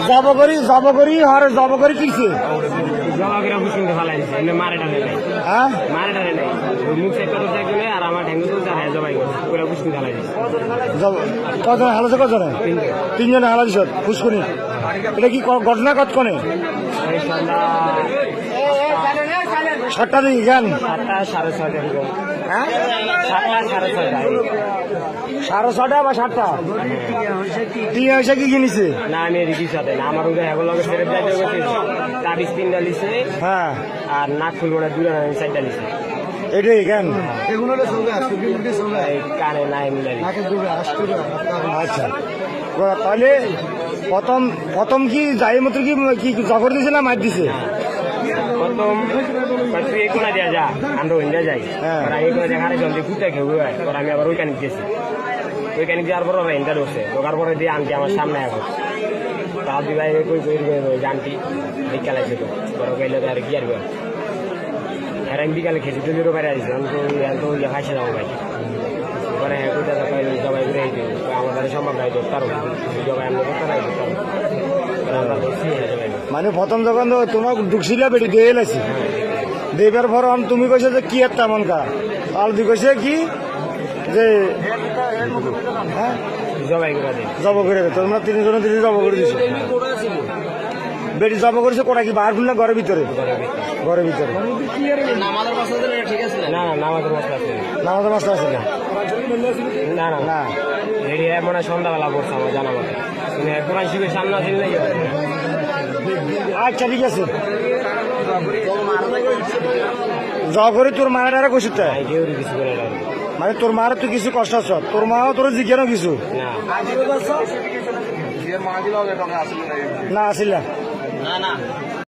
Job করি আর job করি কিছে জবাগিরা বুঝতে ভালো দিছে এমনি মারে টানে নাই হ্যাঁ মারে টানে নাই মুখ চেক করে দেখলে আর আমার ঠ্যাঙ্গু তো যায় জবাই করে বুঝতে ভালো দিছে কজন হালাছে কজনে তিনজনে হালাইছ পুষ্কনি এটা কি ঘটনা কতক্ষণে এই সন্ধ্যা 7টা দিকে জ্ঞান 7টা 6:30 হ্যাঁ 7টা 6:30 6:30 বা 7টা টিয়া হয়েছে কি কিনেছে না আমি এদিকে সাথে না আমার ওদের এগুলো ফেরত যাইতে গেছে তাবিজ 3টা লিছে হ্যাঁ আর নাক ফুলবো 2টা 4টা লিছে এটাই কেন এই কানে নাই মিলাই আচ্ছা তাহলে প্রথম কি যাই মতো কি জগর দিছে না মার দিছে প্রথম তুই এই কোনা দেওয়া যা আমরা ওইটা যাই হ্যাঁ। আর এই কোনা দেখারে জলদি ঘুরতে খেয়ে আর আমি আবার ওইখানে গেছি ওইখানে যাওয়ার পর ওরা ইন্টার ঢুকছে ঢোকার পরে দিয়ে আনটি আমার সামনে এখন তার দিবাই কই জানটি বিকালাইছে তো বড় গেলে তো আর কি আর আর আমি বিকালে খেতে তুলিরও বাইরে আসছি আমি তো খাইছে যাবো ভাই পরে কোথা জবাই ঘুরে আমাদের সম্ভব নাই তার জবাই আমরা করতে নাই মানে প্রথম যখন তোমার ঢুকছিলা বেটি দিয়ে এলাইছি দেবার পর তুমি কইছো যে কি একটা মন কা আলদি কইছে কি যে হ্যাঁ জবাই করে দিই জব করে তোমরা তিনজনে জব করে দিছো বেটি জব করেছে কোটা কি বাহার না ঘরের ভিতরে ঘরের ভিতরে নামাজের মশলা ঠিক আছে না না নামাজের মশলা আছে নামাজের মাস্টার আছে না না না না এটি মনে হয় সন্ধ্যাবেলা পড়ছে আমার জানা মতে কোরআন শিবের সামনে আছে না আচ্ছা ঠিক আছে জগরে তোর মায়ের কইছে তাই কেউ কিছু করে না মানে তোর মার তো কিছু কষ্ট আছে তোর মাও তোর জিজ্ঞানো কিছু না না আসিলা না না